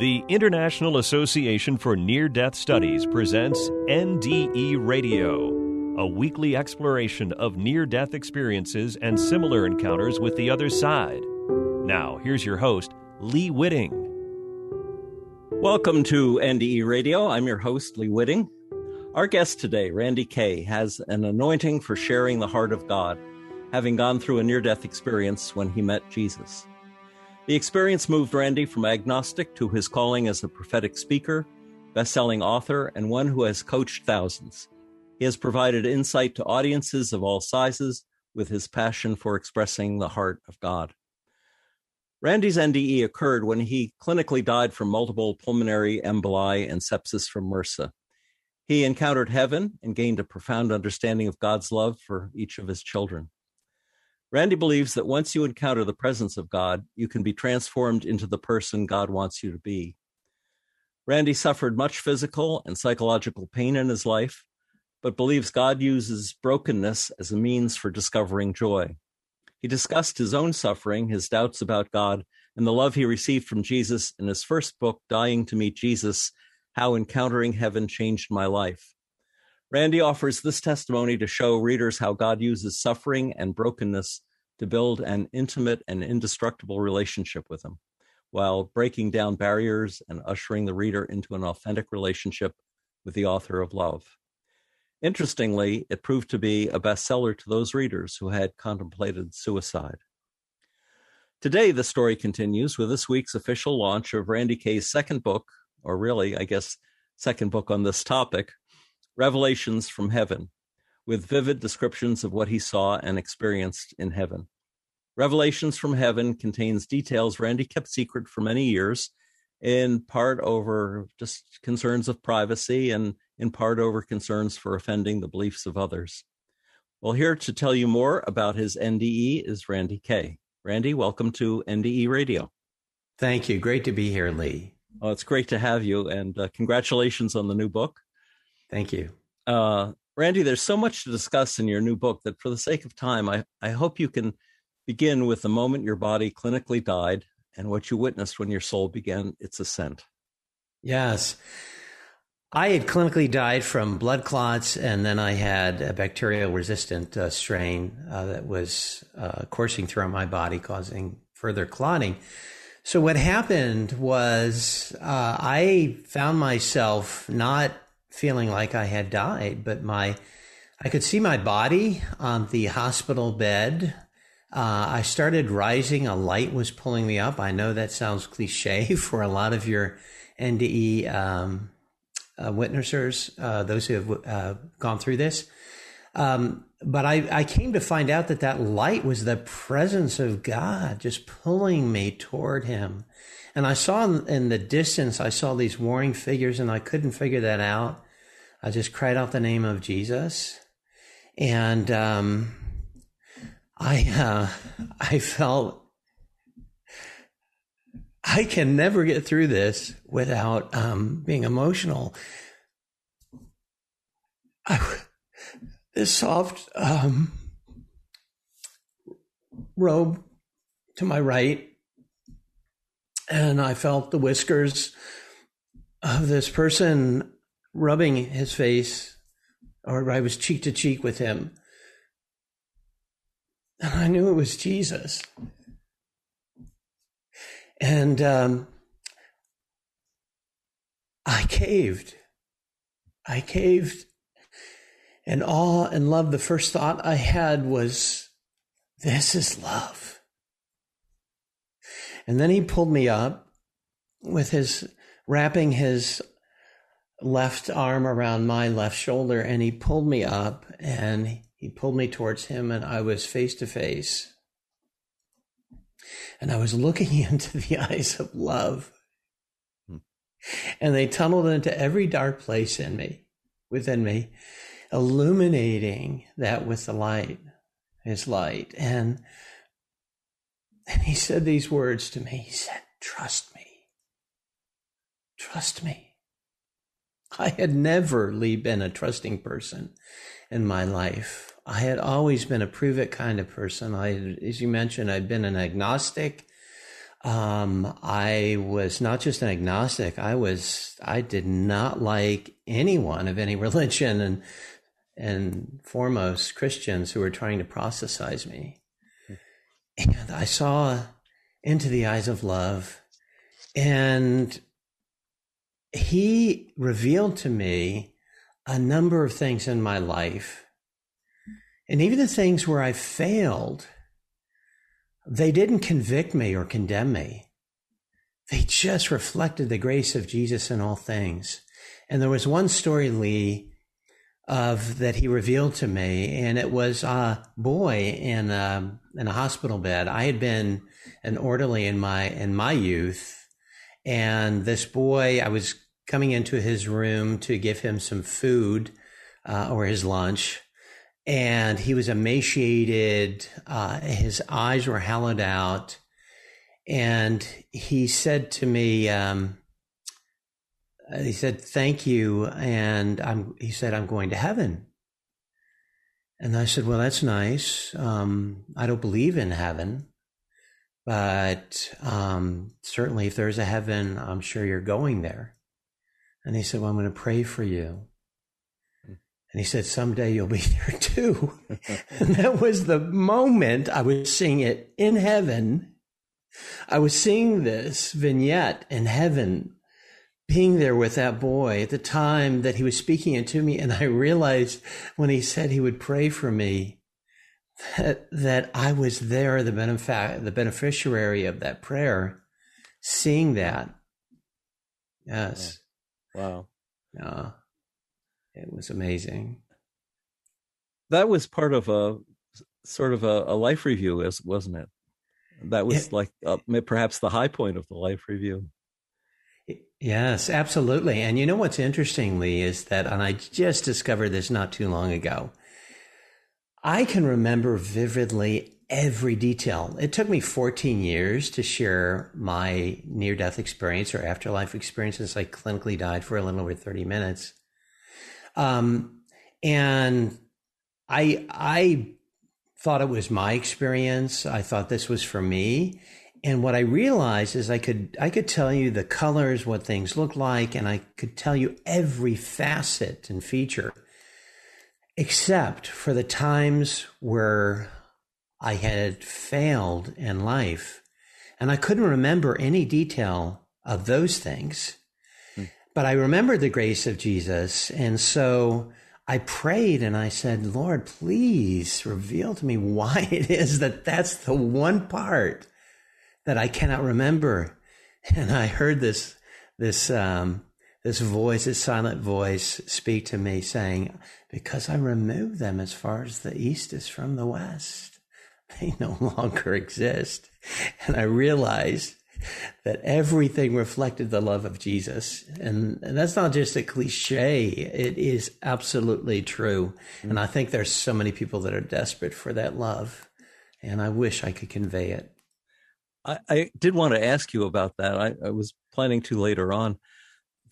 The International Association for Near-Death Studies presents NDE Radio, a weekly exploration of near-death experiences and similar encounters with the other side. Now, here's your host, Lee Witting. Welcome to NDE Radio. I'm your host, Lee Witting. Our guest today, Randy Kay, has an anointing for sharing the heart of God, having gone through a near-death experience when he met Jesus. The experience moved Randy from agnostic to his calling as a prophetic speaker, best-selling author, and one who has coached thousands. He has provided insight to audiences of all sizes with his passion for expressing the heart of God. Randy's NDE occurred when he clinically died from multiple pulmonary emboli and sepsis from MRSA. He encountered heaven and gained a profound understanding of God's love for each of his children. Randy believes that once you encounter the presence of God, you can be transformed into the person God wants you to be. Randy suffered much physical and psychological pain in his life, but believes God uses brokenness as a means for discovering joy. He discussed his own suffering, his doubts about God, and the love he received from Jesus in his first book, Dying to Meet Jesus, How Encountering Heaven Changed My Life. Randy offers this testimony to show readers how God uses suffering and brokenness to build an intimate and indestructible relationship with him, while breaking down barriers and ushering the reader into an authentic relationship with the author of love. Interestingly, it proved to be a bestseller to those readers who had contemplated suicide. Today, the story continues with this week's official launch of Randy Kay's second book, or really, I guess, second book on this topic, Revelations from Heaven, with vivid descriptions of what he saw and experienced in heaven. Revelations from Heaven contains details Randy kept secret for many years, in part over just concerns of privacy and in part over concerns for offending the beliefs of others. Well, here to tell you more about his NDE is Randy Kay. Randy, welcome to NDE Radio. Thank you. Great to be here, Lee. Oh, it's great to have you, and congratulations on the new book. Thank you. Randy, there's so much to discuss in your new book that for the sake of time, I hope you can begin with the moment your body clinically died and what you witnessed when your soul began its ascent. Yes. I had clinically died from blood clots, and then I had a bacterial-resistant strain that was coursing through my body, causing further clotting. So what happened was I found myself not feeling like I had died, but I could see my body on the hospital bed. I started rising. A light was pulling me up. I know that sounds cliche for a lot of your NDE witnessers, those who have gone through this. But I came to find out that light was the presence of God just pulling me toward him. And I saw in the distance, I saw these warring figures, and I couldn't figure that out. I just cried out the name of Jesus. And I felt I can never get through this without being emotional. This soft robe to my right, and I felt the whiskers of this person rubbing his face, or I was cheek to cheek with him. And I knew it was Jesus. And I caved. In awe and love, the first thought I had was, this is love. And then he pulled me up with wrapping his left arm around my left shoulder, and he pulled me up and he pulled me towards him, and I was face to face. And I was looking into the eyes of love. And they tunneled into every dark place within me, illuminating that with the light, his light. And he said these words to me. He said, trust me. Trust me. I had never, Lee, been a trusting person in my life. I had always been a prove it kind of person. As you mentioned, I'd been an agnostic. I was not just an agnostic. I did not like anyone of any religion, and foremost Christians who were trying to proselytize me. And I saw into the eyes of love, and he revealed to me a number of things in my life. And even the things where I failed, they didn't convict me or condemn me. They just reflected the grace of Jesus in all things. And there was one story, Lee, that he revealed to me, and it was a boy in a hospital bed. I had been an orderly in my youth, and this boy, I was coming into his room to give him some food or his lunch, and he was emaciated. His eyes were hollowed out, and he said to me, he said, "Thank you," and he said, "I'm going to heaven." And I said, "Well, that's nice. I don't believe in heaven, but certainly if there's a heaven, I'm sure you're going there." And he said, "Well, I'm going to pray for you." And he said, "Someday you'll be there too." And that was the moment I was seeing it in heaven. I was seeing this vignette in heaven, being there with that boy at the time that he was speaking it to me. And I realized when he said he would pray for me, that I was there, the beneficiary of that prayer, seeing that. Yes. Wow. It was amazing. That was part of a sort of a life review, wasn't it? That was perhaps the high point of the life review. Yes, absolutely. And you know what's interesting, Lee, is that, and I just discovered this not too long ago, I can remember vividly every detail. It took me 14 years to share my near-death experience or afterlife experience since I clinically died for a little over 30 minutes. And I thought it was my experience. I thought this was for me. And what I realized is I could tell you the colors, what things look like, and I could tell you every facet and feature, except for the times where I had failed in life. And I couldn't remember any detail of those things. But I remembered the grace of Jesus. And so I prayed and I said, "Lord, please reveal to me why it is that that's the one part that I cannot remember." And I heard this voice, this silent voice speak to me saying, "Because I removed them as far as the east is from the west. They no longer exist." And I realized that everything reflected the love of Jesus. And that's not just a cliche. It is absolutely true. And I think there's so many people that are desperate for that love. And I wish I could convey it. I did want to ask you about that. I was planning to later on.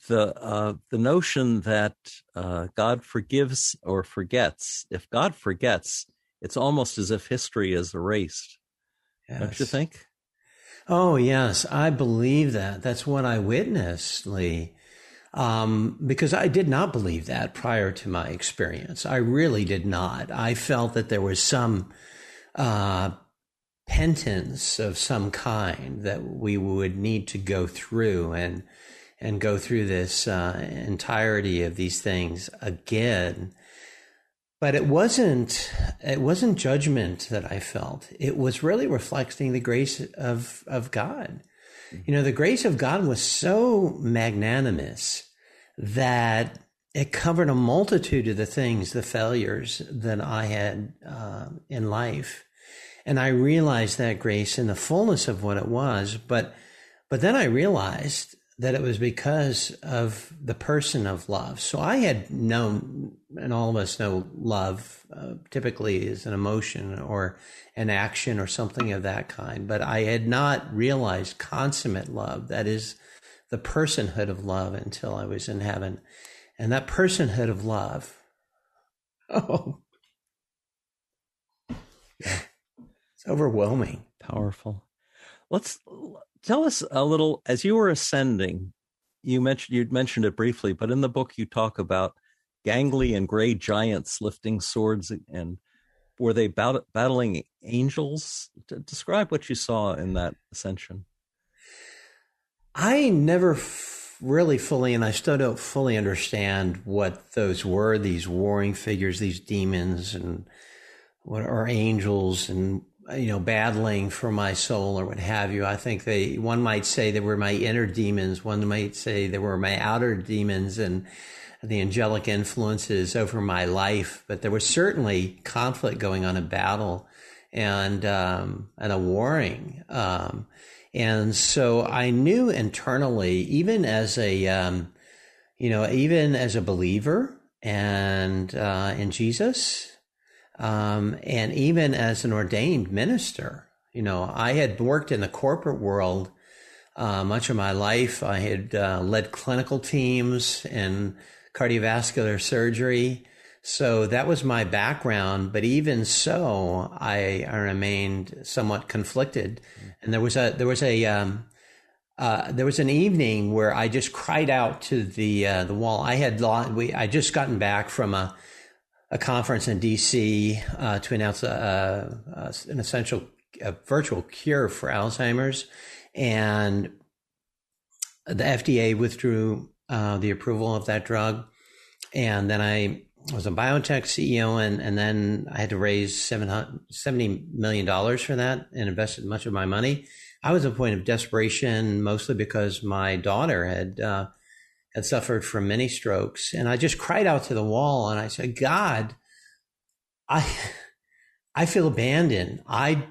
The notion that God forgives or forgets. If God forgets, it's almost as if history is erased. Yes. Don't you think? Oh, yes, I believe that. That's what I witnessed, Lee, because I did not believe that prior to my experience. I really did not. I felt that there was some penance of some kind that we would need to go through and go through this entirety of these things again. But it wasn't judgment that I felt. It was really reflecting the grace of God. You know, the grace of God was so magnanimous that it covered a multitude of the things, the failures that I had in life. And I realized that grace in the fullness of what it was. But then I realized that it was because of the person of love. So I had known, and all of us know love typically is an emotion or an action or something of that kind. But I had not realized consummate love, that is the personhood of love, until I was in heaven. And that personhood of love, it's overwhelming. Powerful. Let's tell us a little, as you were ascending, you'd mentioned it briefly, but in the book you talk about gangly and gray giants lifting swords, and were they battling angels? Describe what you saw in that ascension. I never really fully, and I still don't fully understand what those were, these warring figures, these demons, and what are angels, and battling for my soul or what have you. I think one might say they were my inner demons. One might say they were my outer demons and the angelic influences over my life. But there was certainly conflict going on, in battle and a warring. And so I knew internally, even as a believer and in Jesus, and even as an ordained minister, I had worked in the corporate world much of my life. I had led clinical teams in cardiovascular surgery. So that was my background. But even so, I remained somewhat conflicted. And there was an evening where I just cried out to the wall. I just gotten back from a conference in DC to announce an essential virtual cure for Alzheimer's, and the FDA withdrew the approval of that drug. And then I was a biotech CEO, and then I had to raise $70 million for that and invested much of my money. I was at a point of desperation, mostly because my daughter had suffered from many strokes. And I just cried out to the wall and I said, God, I feel abandoned. I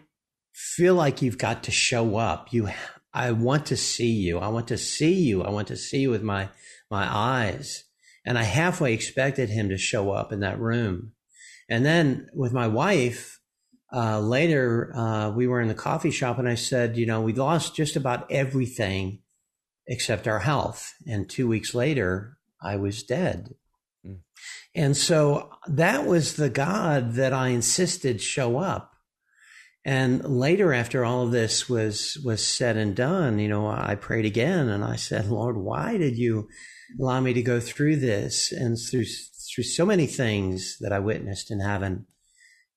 feel like you've got to show up. I want to see you. I want to see you. I want to see you with my eyes. And I halfway expected him to show up in that room. And then with my wife, later, we were in the coffee shop and I said, we lost just about everything except our health. And 2 weeks later, I was dead. Mm. And so that was the God that I insisted show up. And later, after all of this was said and done, I prayed again and I said, Lord, why did you allow me to go through this and through so many things that I witnessed in heaven?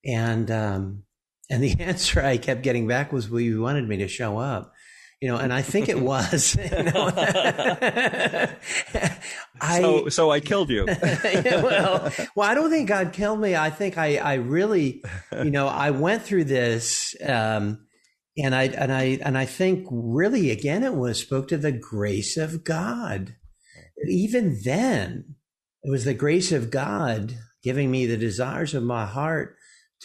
And the answer I kept getting back was, well, you wanted me to show up. And I think it was. So I killed you. well, I don't think God killed me. I think I really, I went through this, and I think really again it spoke to the grace of God. Even then, it was the grace of God giving me the desires of my heart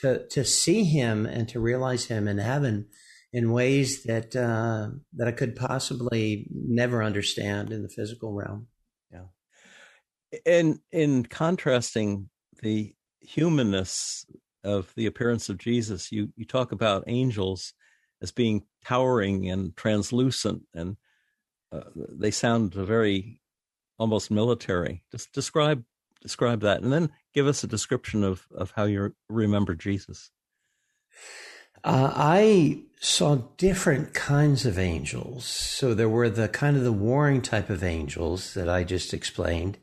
to see Him and to realize Him in heaven in ways that I could possibly never understand in the physical realm. Yeah. And in contrasting the humanness of the appearance of Jesus, you talk about angels as being towering and translucent, and they sound very almost military. Just describe that, and then give us a description of how you remember Jesus. I saw different kinds of angels. So there were the kind of the warring type of angels that I just explained.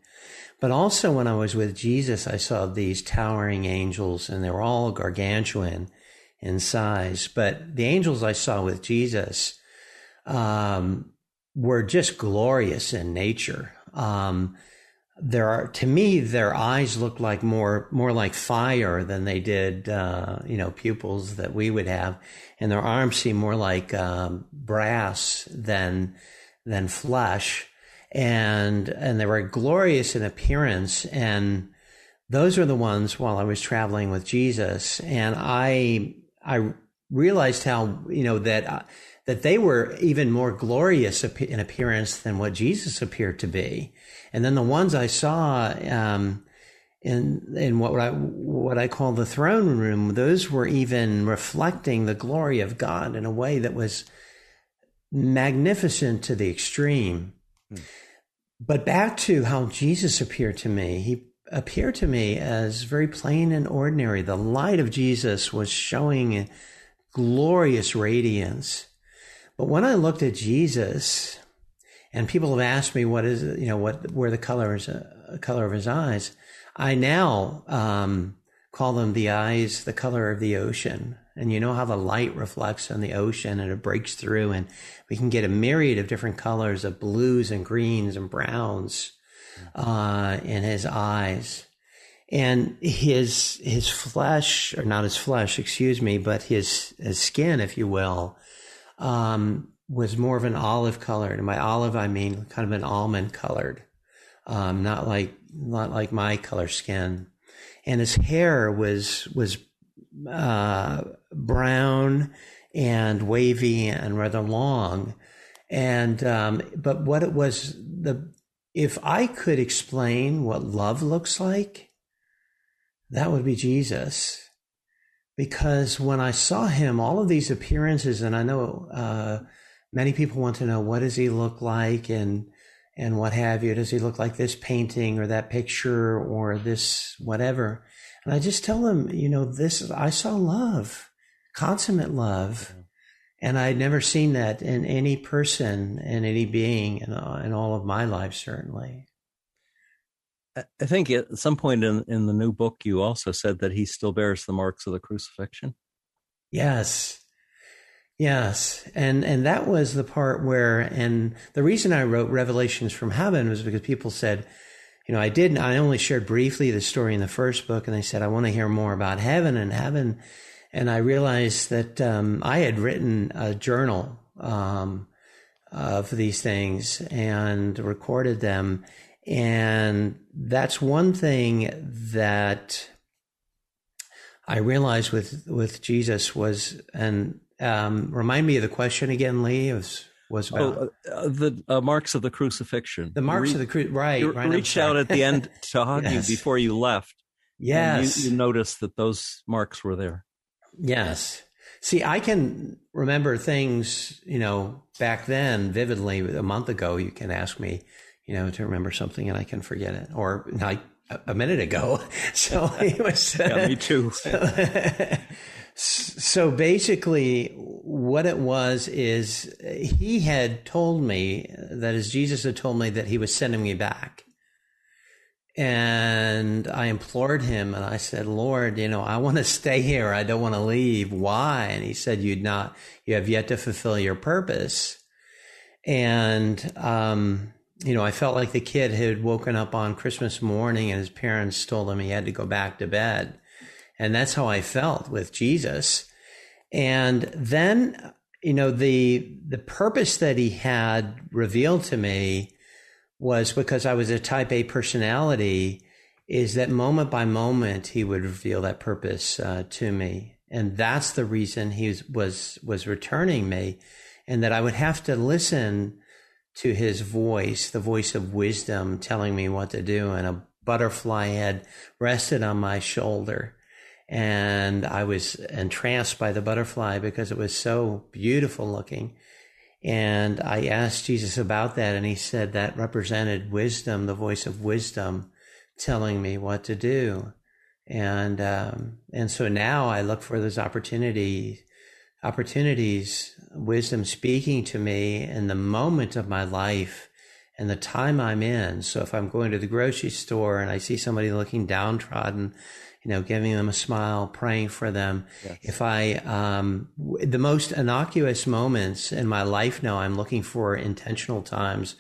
But also when I was with Jesus, I saw these towering angels, and they were all gargantuan in size. But the angels I saw with Jesus were just glorious in nature. To me, their eyes looked like more like fire than they did, pupils that we would have. And their arms seemed more like brass than flesh. And they were glorious in appearance. And those are the ones while I was traveling with Jesus. And I realized how, that they were even more glorious in appearance than what Jesus appeared to be. And then the ones I saw in what I call the throne room, those were even reflecting the glory of God in a way that was magnificent to the extreme. But back to how Jesus appeared to me, he appeared to me as very plain and ordinary. The light of Jesus was showing glorious radiance. But when I looked at Jesus, and people have asked me what is, where the color of his eyes, I now call them the eyes, the color of the ocean. And you know how the light reflects on the ocean and it breaks through, and we can get a myriad of different colors of blues and greens and browns in his eyes. And his flesh, or not his flesh, excuse me, but his skin, if you will, was more of an olive colored. And by olive, I mean kind of an almond colored, not like my color skin. And his hair was brown and wavy and rather long. And but what it was, if I could explain what love looks like, that would be Jesus. Because when I saw him, all of these appearances, and I know many people want to know, what does he look like and what have you? Does he look like this painting or that picture or this whatever? And I just tell them, I saw love, consummate love. And I'd never seen that in any person, in any being, in all of my life, certainly. I think at some point in the new book, you also said that he still bears the marks of the crucifixion. Yes. And that was the part where, and the reason I wrote Revelations from Heaven was because people said, I only shared briefly the story in the first book, and they said, I want to hear more about heaven. And I realized that I had written a journal of these things and recorded them. And that's one thing that I realized with Jesus was, and remind me of the question again, Lee. Was about the marks of the crucifixion. The marks of the crucifixion, right. You reached out at the end to hug you before you left. Yes. You noticed that those marks were there. Yes. See, I can remember things, back then vividly. A month ago, you can ask me, to remember something and I can forget it, or like a minute ago. So it was, yeah, me too. So basically what it was is he had told me, that is, Jesus had told me that he was sending me back. And I implored him and I said, Lord, I want to stay here. I don't want to leave. Why? And he said, you have yet to fulfill your purpose. And, I felt like the kid who had woken up on Christmas morning and his parents told him he had to go back to bed. And that's how I felt with Jesus. And then, the purpose that he had revealed to me was, because I was a type A personality, is that moment by moment, he would reveal that purpose to me. And that's the reason he was returning me, and that I would have to listen to his voice, the voice of wisdom telling me what to do. And a butterfly had rested on my shoulder. And I was entranced by the butterfly because it was so beautiful looking. And I asked Jesus about that, and he said that represented wisdom, the voice of wisdom telling me what to do. And so now I look for those opportunities, wisdom speaking to me in the moment of my life and the time I'm in. So if I'm going to the grocery store and I see somebody looking downtrodden, giving them a smile, praying for them. Yes. If the most innocuous moments in my life now, I'm looking for intentional times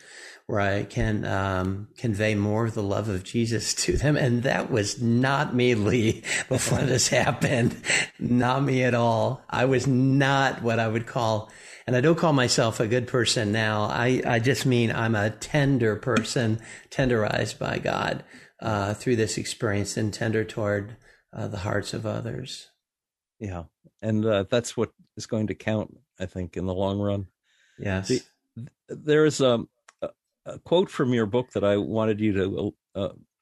where I can convey more of the love of Jesus to them. And that was not me, Lee, before this happened. Not me at all. I was not what I would call, and I don't call myself a good person now. I just mean I'm a tender person, tenderized by God through this experience, and tender toward the hearts of others. Yeah. And that's what is going to count, I think, in the long run. Yes. There's a quote from your book that I wanted you to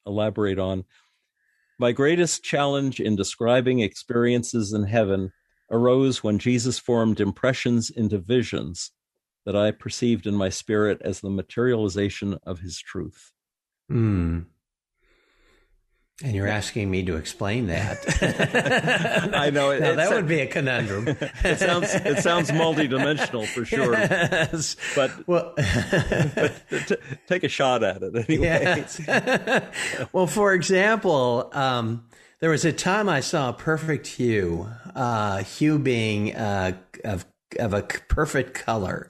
elaborate on. My greatest challenge in describing experiences in heaven arose when Jesus formed impressions into visions that I perceived in my spirit as the materialization of his truth. And you're asking me to explain that. I know. That would be a conundrum. It sounds multidimensional for sure. Yes. But take a shot at it anyway. Yes. Well, for example, there was a time I saw a perfect hue, hue being of a perfect color,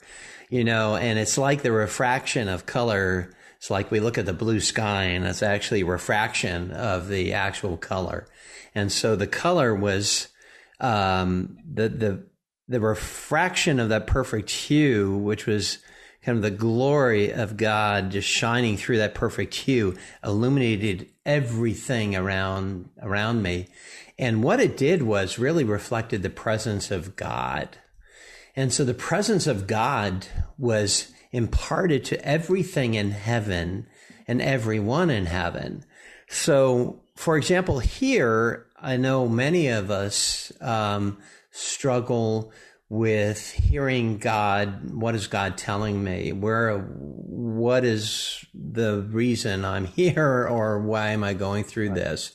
and it's like the refraction of color. It's like we look at the blue sky and it's actually a refraction of the actual color. And so the color was the refraction of that perfect hue, which was kind of the glory of God just shining through that perfect hue, illuminated everything around me. And what it did was really reflected the presence of God. And so the presence of God was imparted to everything in heaven and everyone in heaven. So, for example, here, I know many of us struggle with hearing God. What is God telling me? What is the reason I'm here, or why am I going through this?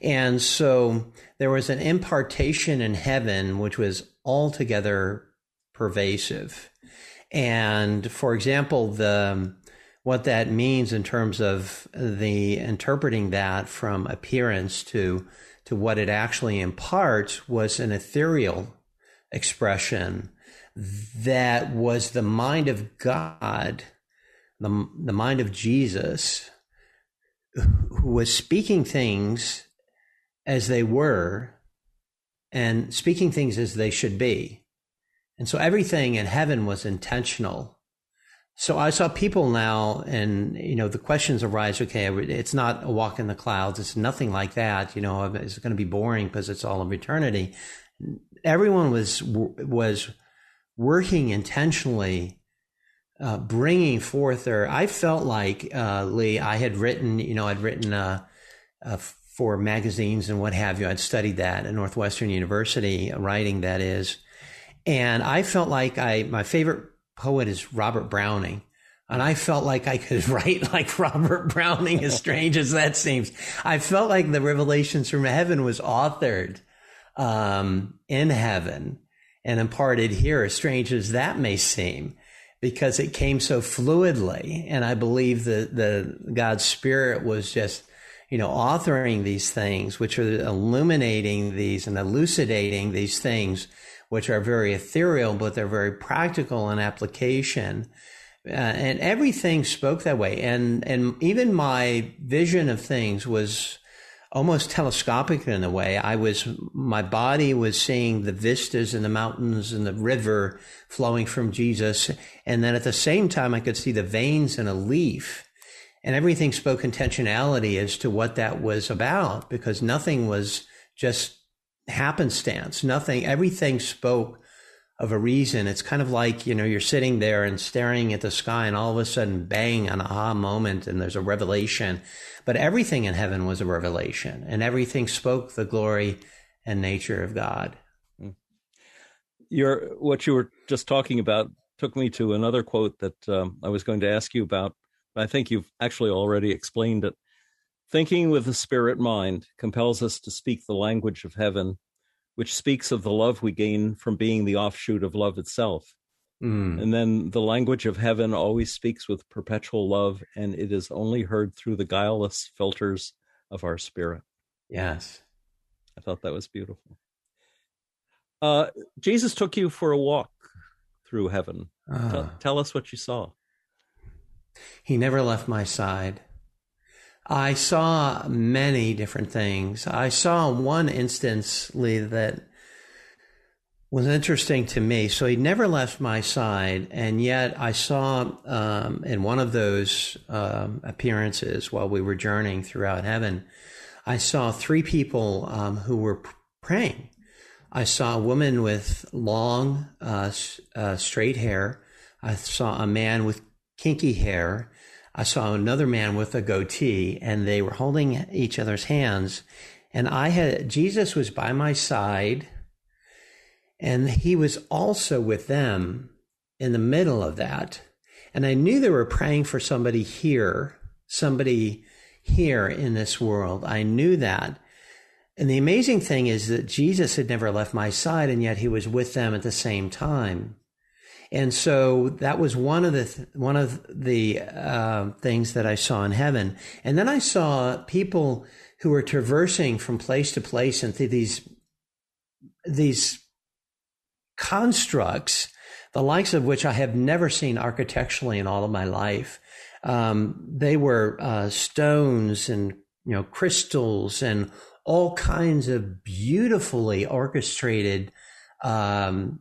And so there was an impartation in heaven, which was altogether pervasive. And for example, what that means in terms of the interpreting that from appearance to what it actually imparts was an ethereal expression that was the mind of God, the mind of Jesus, who was speaking things as they were and speaking things as they should be. And so everything in heaven was intentional. So I saw people now, and, the questions arise, okay, it's not a walk in the clouds. It's nothing like that. It's going to be boring because it's all of eternity. Everyone was working intentionally, bringing forth I felt like, Lee, I had written, for magazines and what have you. I'd studied that at Northwestern University, writing that is. And I felt like my favorite poet is Robert Browning. And I felt like I could write like Robert Browning, as strange as that seems. I felt like the Revelations from Heaven was authored in heaven and imparted here, as strange as that may seem, because it came so fluidly. And I believe that the God's Spirit was just, authoring these things, which are illuminating these and elucidating these things, which are very ethereal, but they're very practical in application. And everything spoke that way. And even my vision of things was almost telescopic in a way. My body was seeing the vistas and the mountains and the river flowing from Jesus. And then at the same time, I could see the veins in a leaf. And everything spoke intentionality as to what that was about, because nothing was just happenstance. Everything spoke of a reason. It's kind of like, you're sitting there and staring at the sky, and all of a sudden, bang, an aha moment, and there's a revelation. But everything in heaven was a revelation, and everything spoke the glory and nature of God. What you were just talking about took me to another quote that I was going to ask you about. I think you've actually already explained it. Thinking with the spirit mind compels us to speak the language of heaven, which speaks of the love we gain from being the offshoot of love itself. And then the language of heaven always speaks with perpetual love, and it is only heard through the guileless filters of our spirit. Yes. I thought that was beautiful. Jesus took you for a walk through heaven. Tell us what you saw. He never left my side. I saw many different things. I saw one instance, Lee, that was interesting to me. So he never left my side, and yet I saw in one of those appearances while we were journeying throughout heaven, I saw three people who were praying. I saw a woman with long, straight hair. I saw a man with kinky hair. I saw another man with a goatee, and they were holding each other's hands. And Jesus was by my side, and he was also with them in the middle of that. And I knew they were praying for somebody here here in this world. I knew that. And the amazing thing is that Jesus had never left my side, and yet he was with them at the same time. And so that was one of the things that I saw in heaven. And then I saw people who were traversing from place to place and through these constructs, the likes of which I have never seen architecturally in all of my life. They were stones and crystals and all kinds of beautifully orchestrated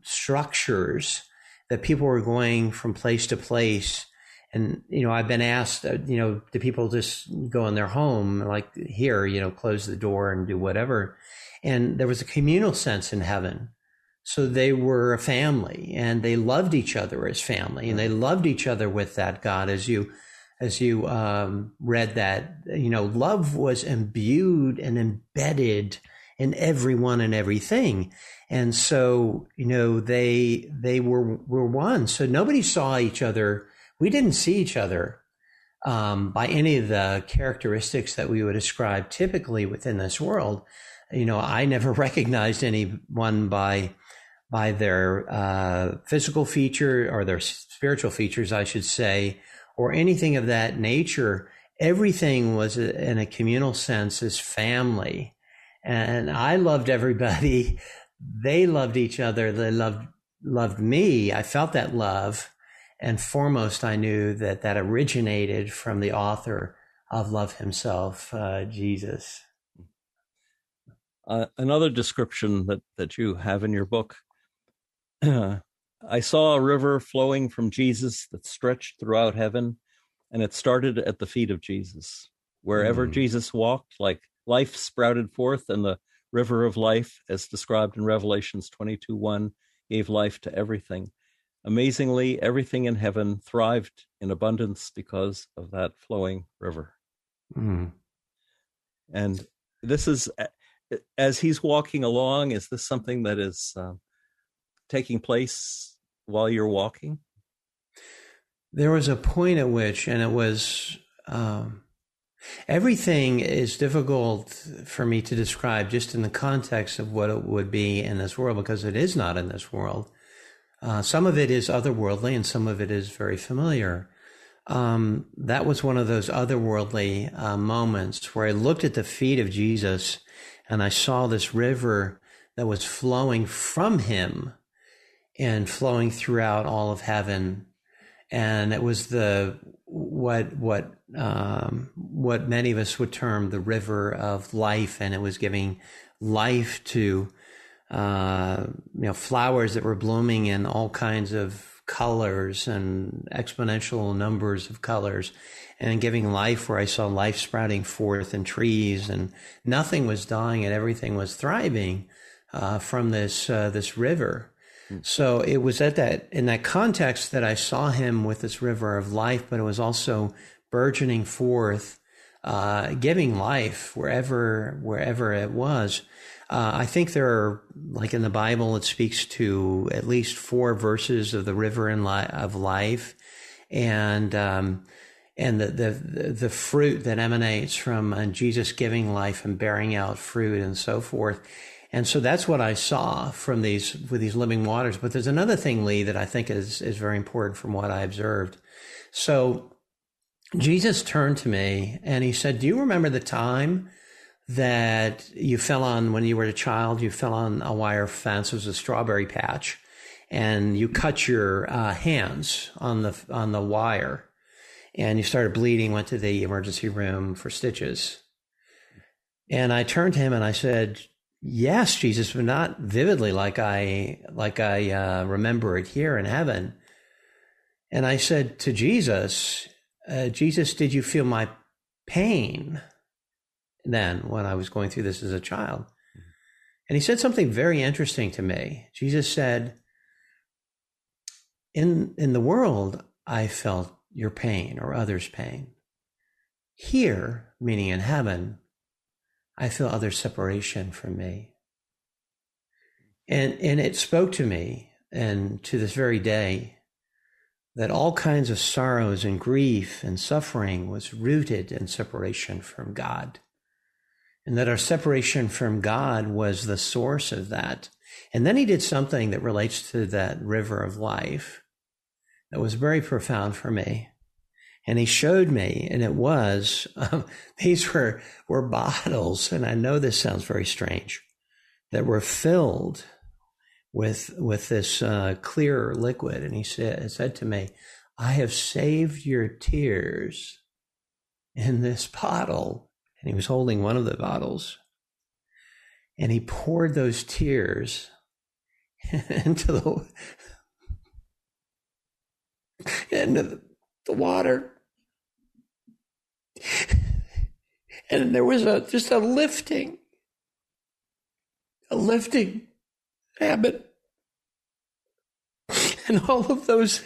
structures that people were going from place to place. And, I've been asked, do people just go in their home, like here, close the door and do whatever? And there was a communal sense in heaven. So they were a family, and they loved each other as family, and they loved each other with that God. As you read that, love was imbued and embedded in everyone and everything. And so, they were one. So nobody saw each other. We didn't see each other by any of the characteristics that we would ascribe typically within this world. I never recognized anyone by their physical feature or their spiritual features, I should say, or anything of that nature. Everything was in a communal sense as family. And I loved everybody. They loved each other. They loved me. I felt that love. And foremost, I knew that originated from the author of love himself, Jesus. Another description that you have in your book, I saw a river flowing from Jesus that stretched throughout heaven, and it started at the feet of Jesus. Wherever Jesus walked, like life sprouted forth, and the river of life, as described in Revelations 22:1, gave life to everything. Amazingly, everything in heaven thrived in abundance because of that flowing river. And this is, as he's walking along, is this something that is taking place while you're walking? There was a point at which, and it was, everything is difficult for me to describe just in the context of what it would be in this world, because it is not in this world. Some of it is otherworldly and some of it is very familiar. That was one of those otherworldly moments where I looked at the feet of Jesus and I saw this river that was flowing from him and flowing throughout all of heaven. And it was what many of us would term the river of life, and it was giving life to flowers that were blooming in all kinds of colors and exponential numbers of colors, and giving life where I saw life sprouting forth in trees, and nothing was dying and everything was thriving from this river. So it was in that context that I saw him with this river of life, but it was also burgeoning forth, giving life wherever it was. I think there are, like in the Bible, it speaks to at least 4 verses of the river of life, and the fruit that emanates from Jesus giving life and bearing out fruit and so forth. And so that's what I saw with these living waters. But there's another thing, Lee, that I think is very important from what I observed. So Jesus turned to me and he said, "Do you remember the time that you fell on, when you were a child, you fell on a wire fence? It was a strawberry patch, and you cut your hands on the wire, and you started bleeding, went to the emergency room for stitches." And I turned to him and I said, "Yes, Jesus, but not vividly like I remember it here in heaven." And I said to Jesus, "Jesus, did you feel my pain then when I was going through this as a child?" And he said something very interesting to me. Jesus said, in the world, I felt your pain or others' pain. Here, meaning in heaven, I feel other separation from me." And it spoke to me, and to this very day, that all kinds of sorrows and grief and suffering was rooted in separation from God, and that our separation from God was the source of that. And then he did something that relates to that river of life that was very profound for me. And he showed me, and it was, these were bottles, and I know this sounds very strange, that were filled with this clear liquid. And he said to me, I have saved your tears in this bottle. And he was holding one of the bottles. And he poured those tears into the water. And there was just a lifting habit. And all of those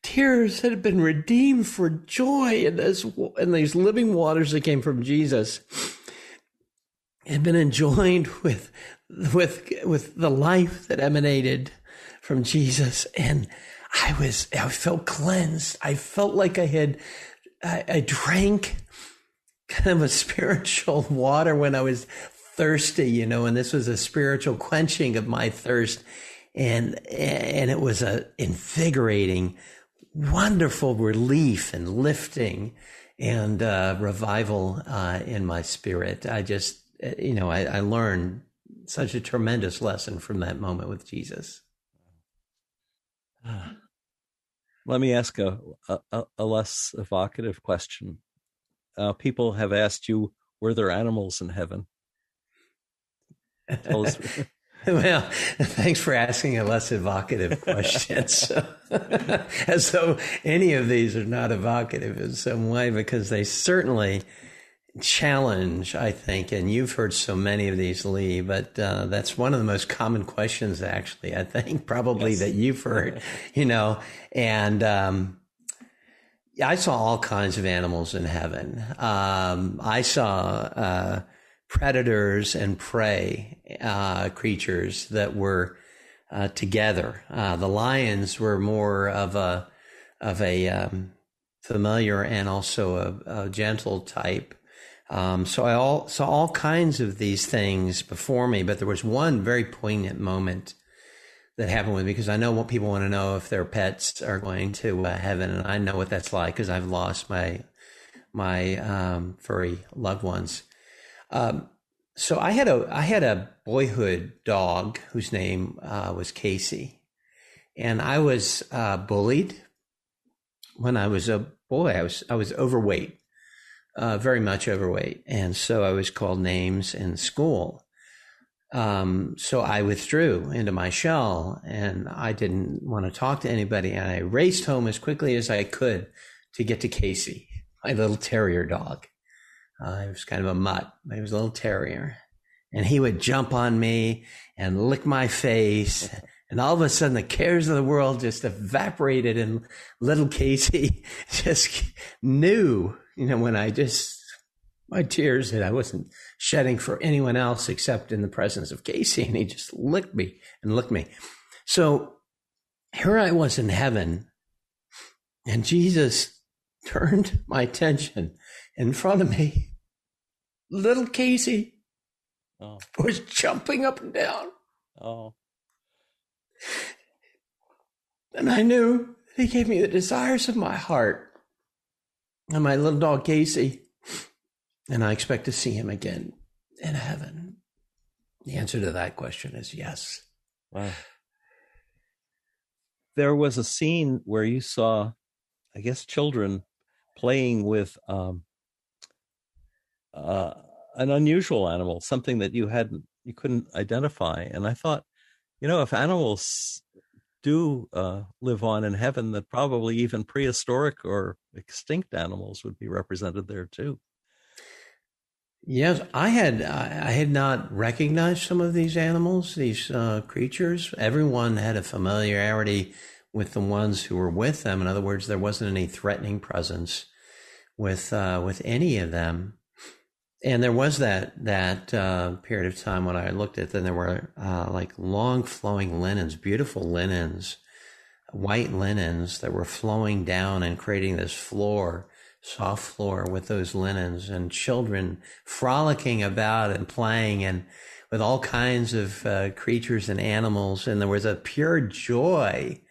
tears had been redeemed for joy in these living waters that came from Jesus, had been enjoined with the life that emanated from Jesus. And I felt cleansed. I felt like I drank kind of a spiritual water when I was thirsty, and this was a spiritual quenching of my thirst. And it was a invigorating, wonderful relief and lifting and revival in my spirit. I just, I learned such a tremendous lesson from that moment with Jesus. Let me ask a less evocative question. People have asked you, were there animals in heaven? Tell us. Well, thanks for asking a less evocative question. As though any of these are not evocative in some way, because they certainly challenge, I think, and you've heard so many of these, Lee, but that's one of the most common questions, actually, I think, probably that you've heard, and I saw all kinds of animals in heaven. I saw predators and prey creatures that were together. The lions were more of a familiar and also a gentle type. So I saw all kinds of these things before me, but there was one very poignant moment that happened with me, because I know what people want to know if their pets are going to heaven, and I know what that's like because I've lost my furry loved ones. So I had a boyhood dog whose name was Casey, and I was bullied when I was a boy. I was overweight, very much overweight, and so I was called names in school. So I withdrew into my shell, and I didn't want to talk to anybody, and I raced home as quickly as I could to get to Casey, my little terrier dog. He was kind of a mutt, but he was a little terrier. And he would jump on me and lick my face. And all of a sudden, the cares of the world just evaporated. And little Casey just knew, when my tears that I wasn't shedding for anyone else except in the presence of Casey. And he just licked me and licked me. So here I was in heaven. And Jesus turned my attention in front of me. Little Casey was jumping up and down. Oh. And I knew he gave me the desires of my heart. And my little dog Casey. And I expect to see him again in heaven. The answer to that question is yes. Wow. There was a scene where you saw, I guess, children playing with an unusual animal, something that you couldn't identify. And I thought, if animals do live on in heaven, that probably even prehistoric or extinct animals would be represented there too. Yes, I had not recognized some of these animals, these creatures. Everyone had a familiarity with the ones who were with them. In other words, there wasn't any threatening presence with any of them. And there was that period of time when I looked at them. There were like long flowing linens, beautiful linens, white linens that were flowing down and creating this floor, soft floor with those linens, and children frolicking about and playing and with all kinds of creatures and animals. And there was a pure joy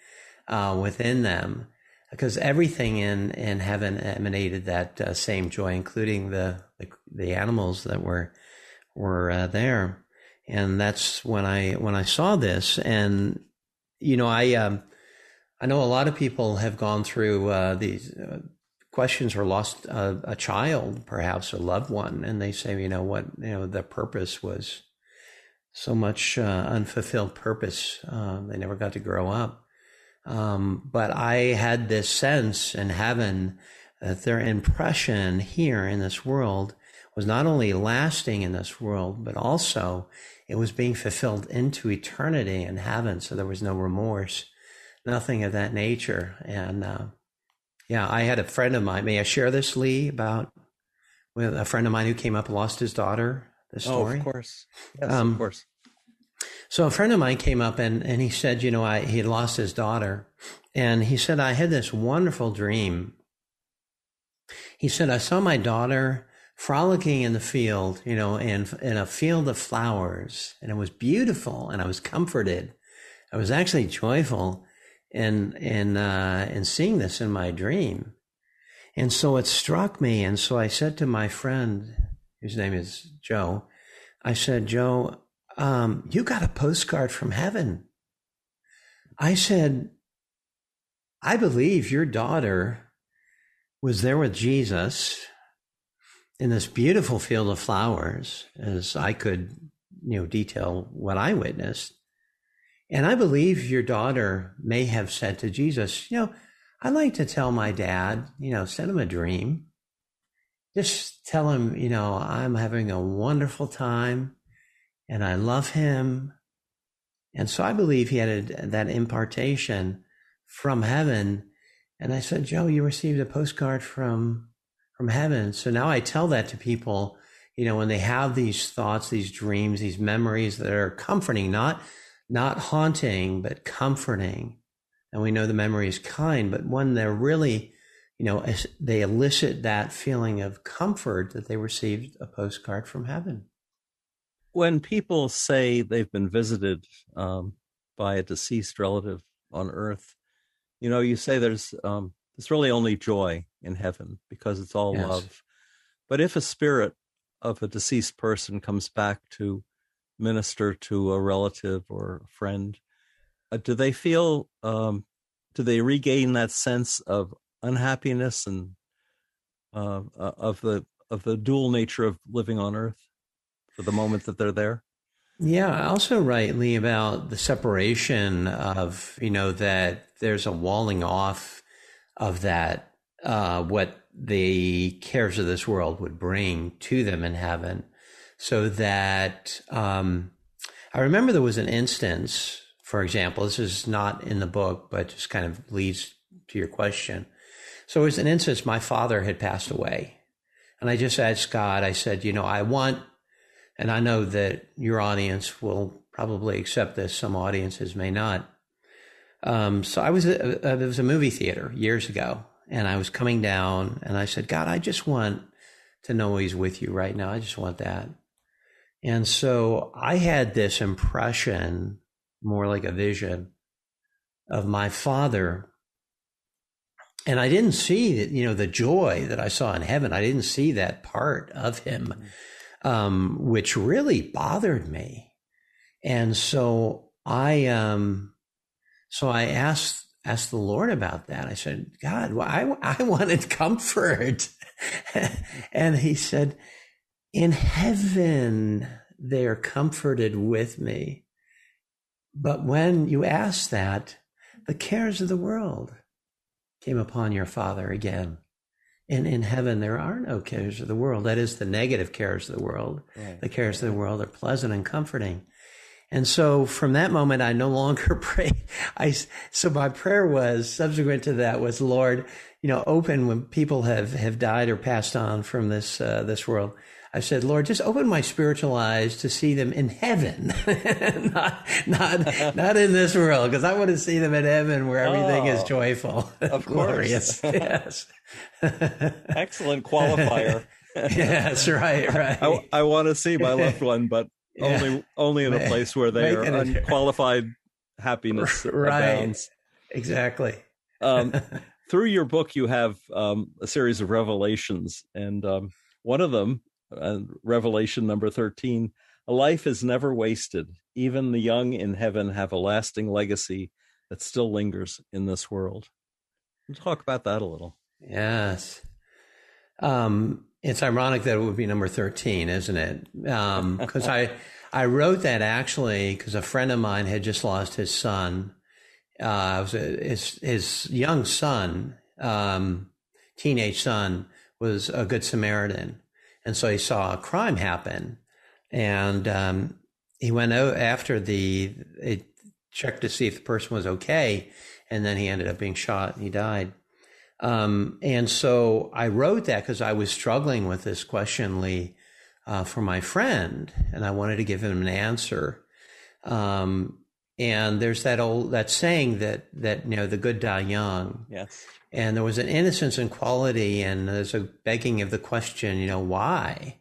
within them, because everything in heaven emanated that same joy, including the animals that were there. And that's when I saw this. And I know a lot of people have gone through these questions or lost a child, perhaps a loved one, and they say, the purpose was so much unfulfilled purpose. They never got to grow up. But I had this sense in heaven that their impression here in this world was not only lasting in this world, but also it was being fulfilled into eternity in heaven. So there was no remorse, nothing of that nature. And I had a friend of mine. May I share this, Lee, with a friend of mine who came up and lost his daughter? The story? Oh, of course. Yes, of course. So a friend of mine came up and he said, he had lost his daughter. And he said, I had this wonderful dream. He said, I saw my daughter frolicking in the field, in a field of flowers. And it was beautiful. And I was comforted. I was actually joyful in seeing this in my dream. And so it struck me. And so I said to my friend, whose name is Joe, I said, Joe, you got a postcard from heaven. I said, I believe your daughter was there with Jesus in this beautiful field of flowers, as I could, detail what I witnessed. And I believe your daughter may have said to Jesus, I'd like to tell my dad, send him a dream. Just tell him, I'm having a wonderful time and I love him. And so I believe he had that impartation from heaven. And I said, Joe, you received a postcard from heaven. So now I tell that to people, when they have these thoughts, these dreams, these memories that are comforting, not haunting, but comforting. And we know the memory is kind, but when they're really, they elicit that feeling of comfort that they received a postcard from heaven. When people say they've been visited by a deceased relative on earth, you say there's really only joy in heaven because it's all love. But if a spirit of a deceased person comes back to minister to a relative or a friend, do they feel, do they regain that sense of unhappiness and of the dual nature of living on earth for the moment that they're there? Yeah, I also write, Lee, about the separation of, that there's a walling off of that, what the cares of this world would bring to them in heaven. So that I remember there was an instance, for example, this is not in the book, but just kind of leads to your question. So it was an instance, my father had passed away. And I just asked God, I said, I want, and I know that your audience will probably accept this, some audiences may not. So I was, there was a movie theater years ago, and I was coming down, and I said, God, I just want to know he's with you right now. I just want that. And so I had this impression, more like a vision, of my father. And I didn't see that, the joy that I saw in heaven. I didn't see that part of him, which really bothered me. And so I asked the Lord about that. I said, God, I wanted comfort. And he said, in heaven, they are comforted with me. But when you ask that, the cares of the world came upon your father again. And in heaven, there are no cares of the world. That is the negative cares of the world. Right. The cares of the world are pleasant and comforting. And so from that moment, I no longer pray. So my prayer was, subsequent to that, was, Lord, open when people have died or passed on from this world. I said, Lord, just open my spiritual eyes to see them in heaven, not in this world, because I want to see them in heaven where everything is joyful, of glorious. Yes. Excellent qualifier. Yes, right. I want to see my loved one, but only in a place where their unqualified happiness abounds. Exactly. Through your book, you have a series of revelations, and one of them, Revelation number 13, a life is never wasted. Even the young in heaven have a lasting legacy that still lingers in this world. We'll talk about that a little. Yes. It's ironic that it would be number 13, isn't it? Because I wrote that actually because a friend of mine had just lost his son. His young son, teenage son, was a good Samaritan. And so he saw a crime happen. And he went out after it checked to see if the person was okay. And then he ended up being shot and he died. And so I wrote that because I was struggling with this question, Lee, for my friend, and I wanted to give him an answer. And there's that saying that the good die young. Yes. And there was an innocence and quality, and there's a begging of the question, why?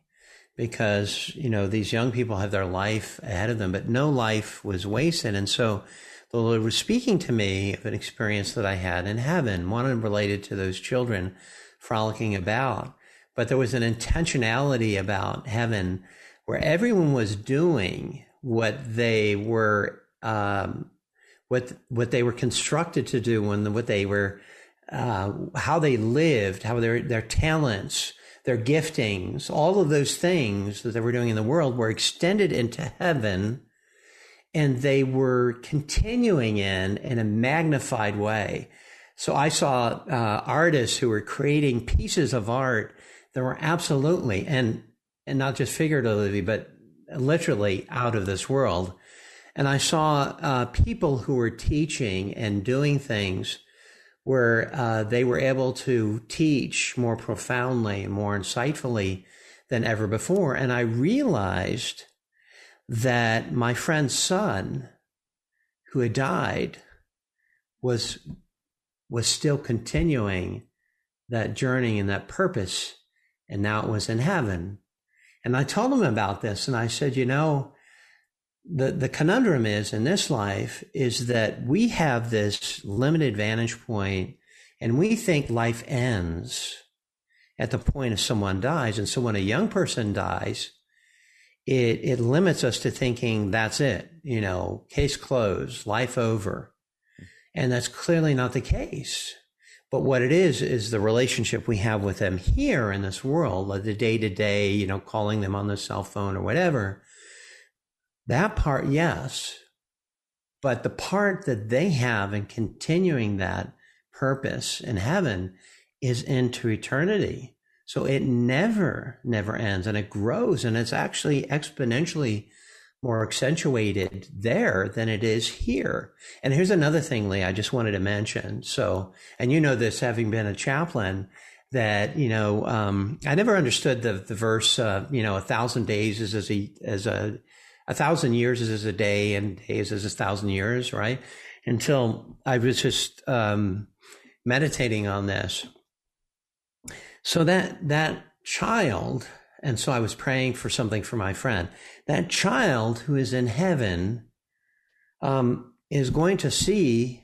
Because, these young people have their life ahead of them, but no life was wasted. And so the Lord was speaking to me of an experience that I had in heaven, one related to those children frolicking about. But there was an intentionality about heaven where everyone was doing what they were what they were constructed to do, what they were, how they lived, how their talents, their giftings, all of those things that they were doing in the world were extended into heaven, and they were continuing in a magnified way. So I saw artists who were creating pieces of art that were absolutely, and not just figuratively, but literally out of this world. And I saw people who were teaching and doing things where they were able to teach more profoundly and more insightfully than ever before. And I realized that my friend's son, who had died, was still continuing that journey and that purpose, and now it was in heaven. And I told him about this, and I said, the conundrum is in this life is that we have this limited vantage point, and we think life ends at the point of someone dies. And so when a young person dies, it limits us to thinking that's it, case closed, life over. And that's clearly not the case. But what it is the relationship we have with them here in this world, like the day to day, calling them on the cell phone or whatever. That part, yes. But the part that they have in continuing that purpose in heaven is into eternity. So it never ends, and it grows, and it's actually exponentially more accentuated there than it is here. And here's another thing, Lee, I just wanted to mention. So, and this, having been a chaplain, that, I never understood the verse, 1,000 days is as a 1,000 years is as a day, and days is 1,000 years, right? Until I was just meditating on this. So that child, and so I was praying for something for my friend. That child who is in heaven is going to see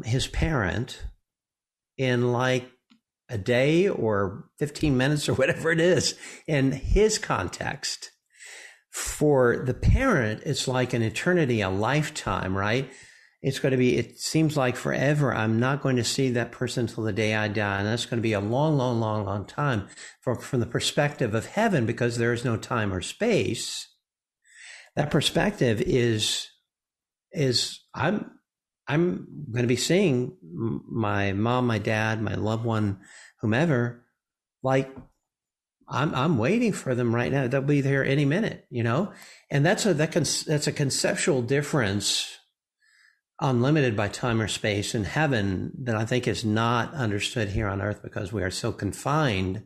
his parent in like a day or 15 minutes or whatever it is in his context. For the parent, it's like an eternity, a lifetime, right? It's going to be, it seems like forever. I'm not going to see that person until the day I die. And that's going to be a long time from the perspective of heaven, because there is no time or space. That perspective is I'm going to be seeing my mom, my dad, my loved one, whomever, like I'm waiting for them right now. They'll be there any minute, and that's a conceptual difference, unlimited by time or space in heaven, that I think is not understood here on earth, because we are so confined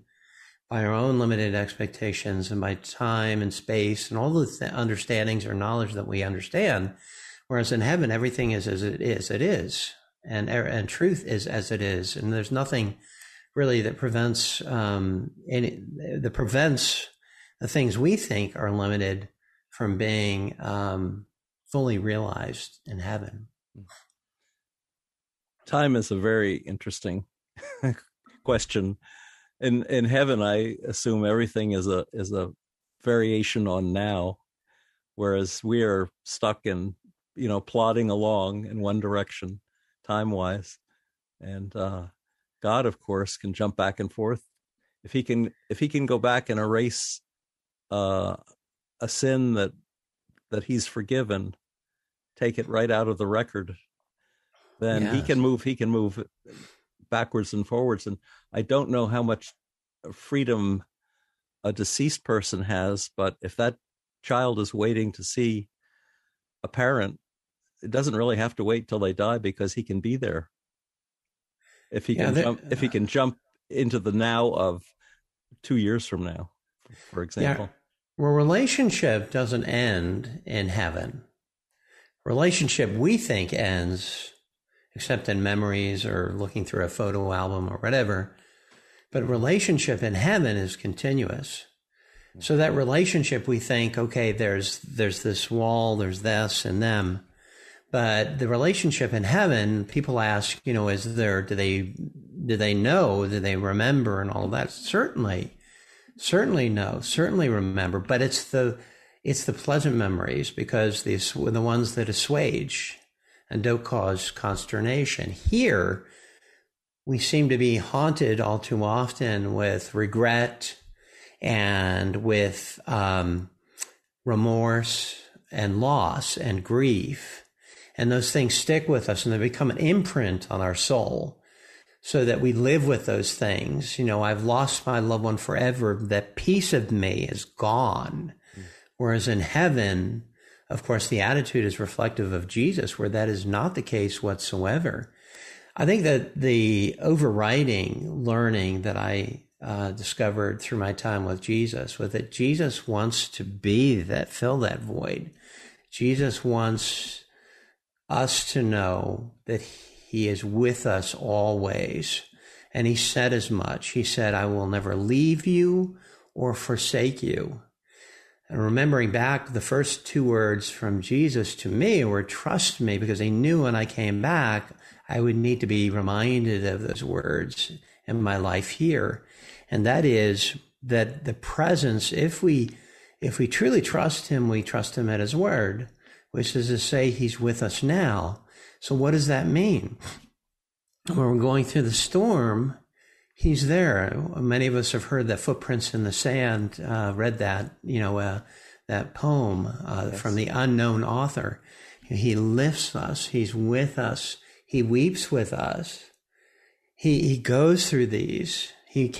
by our own limited expectations and by time and space and all the understandings or knowledge that we understand. Whereas in heaven, everything is as it is, and truth is as it is, and there's nothing really that prevents the things we think are limited from being fully realized in heaven. Time is a very interesting question. In heaven, I assume everything is a variation on now, whereas we are stuck in, plodding along in one direction, time-wise. And God, of course, can jump back and forth. If he can go back and erase a sin that he's forgiven, take it right out of the record, then yes, he can move backwards and forwards. And I don't know how much freedom a deceased person has, but if that child is waiting to see a parent, it doesn't really have to wait till they die, because he can be there. If he can jump into the now of 2 years from now, for example. Yeah. Well, relationship doesn't end in heaven. Relationship, we think, ends except in memories or looking through a photo album or whatever. But relationship in heaven is continuous. So that relationship, we think, okay, there's this wall, there's this and them. But the relationship in heaven, people ask, is there, do they know, do they remember and all of that? Certainly know, certainly remember, but it's the pleasant memories, because these were the ones that assuage and don't cause consternation. Here, we seem to be haunted all too often with regret and with remorse and loss and grief. And those things stick with us, and they become an imprint on our soul, so that we live with those things. I've lost my loved one forever. That piece of me is gone. Whereas in heaven, of course, the attitude is reflective of Jesus, where that is not the case whatsoever. I think that the overriding learning that I discovered through my time with Jesus was that Jesus wants to fill that void. Jesus wants us to know that he is with us always. And he said as much. He said, I will never leave you or forsake you. And remembering back, the first two words from Jesus to me were, trust me, because he knew when I came back, I would need to be reminded of those words in my life here. And that is that the presence, if we truly trust him, we trust him at his word, which is to say he's with us now. So what does that mean? When we're going through the storm, he's there. Many of us have heard that Footprints in the Sand, read that, that poem yes, from the unknown author. He lifts us. He's with us. He weeps with us. He goes through these. He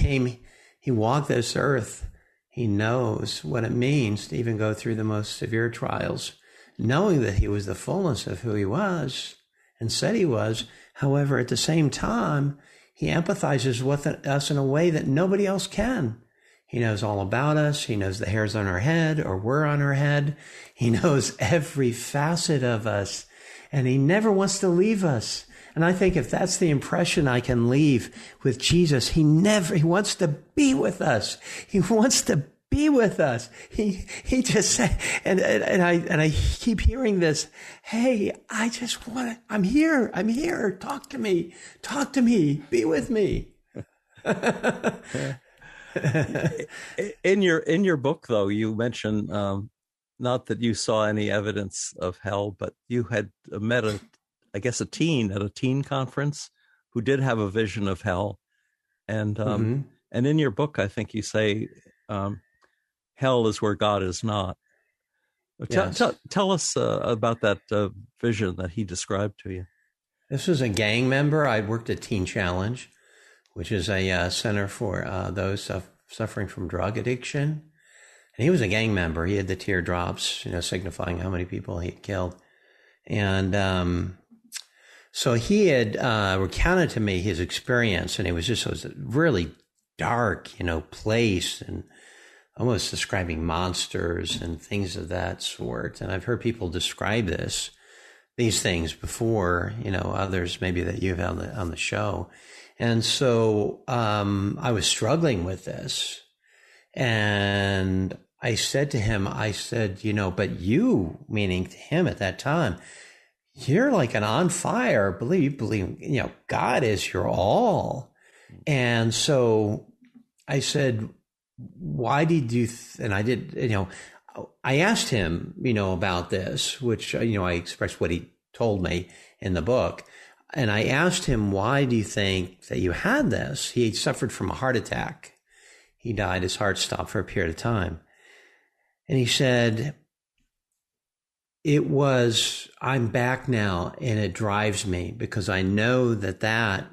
walked this earth. He knows what it means to even go through the most severe trials, knowing that he was the fullness of who he was and said he was. However, at the same time, he empathizes with us in a way that nobody else can. He knows all about us. He knows the hairs on our head, or we're on our head. He knows every facet of us, and he never wants to leave us. And I think if that's the impression I can leave with Jesus, he wants to be with us. He wants to be with us. He just said, and I keep hearing this, hey, I'm here. Talk to me, be with me. In your book, though, you mentioned, not that you saw any evidence of hell, but you had met a teen at a teen conference who did have a vision of hell. And, and in your book, I think you say, hell is where God is not. Yes. Tell us about that vision that he described to you. This was a gang member. I worked at Teen Challenge, which is a center for those suffering from drug addiction. And he was a gang member. He had the teardrops, signifying how many people he had killed. And so he had recounted to me his experience, and it was really dark, place, and almost describing monsters and things of that sort. And I've heard people describe these things before, others maybe that you've had on the show. And so I was struggling with this. And I said to him, but you, meaning to him at that time, you're like an on fire. Believe, God is your all. And so I said, why did you, and I did, I asked him, about this, which, I expressed what he told me in the book. And I asked him, why do you think that you had this? He had suffered from a heart attack. He died, his heart stopped for a period of time. And he said, I'm back now, and it drives me because I know that